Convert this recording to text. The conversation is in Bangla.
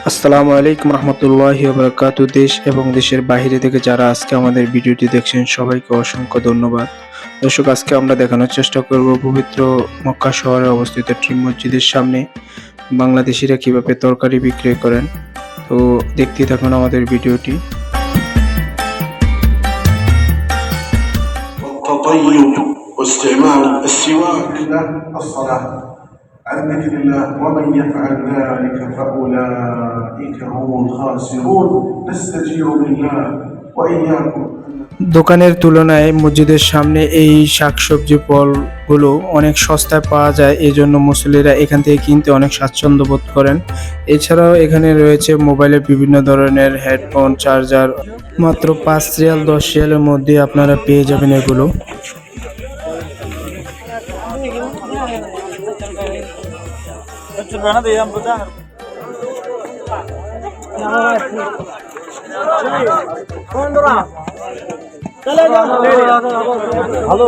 আসসালামু আলাইকুম রহমতুল্লাহি ওয়া বারাকাতুহু। দেশ এবং দেশের বাইরে থেকে যারা আজকে আমাদের ভিডিওটি দেখছেন সবাইকে অসংখ্য ধন্যবাদ। দর্শক, আজকে আমরা দেখানোর চেষ্টা করব পবিত্র মক্কা শহরে অবস্থিত ট্রিম মসজিদের সামনে বাংলাদেশিরা কিভাবে তরকারি বিক্রি করেন। তো দেখতেই থাকুন আমাদের ভিডিওটি। التطيب واستعمال السواك الصلاة عن ذكر الله ومن يفعل ذلك فأولئك هم الخاسرون نستجير بالله وإياكم। দোকানের তুলনায় মসজিদের সামনে এই শাকসবজি ফলগুলো অনেক সস্তায় পাওয়া যায়, এজন্য মুসল্লিরা এখান থেকে কিনতে অনেক স্বাচ্ছন্দ্য বোধ করেন। এছাড়াও এখানে রয়েছে মোবাইলের বিভিন্ন ধরনের হেডফোন, চার্জার। মাত্র 5 রিয়াল 10 রিয়ালের মধ্যে আপনারা পেয়ে যাবেন এগুলো। ভালো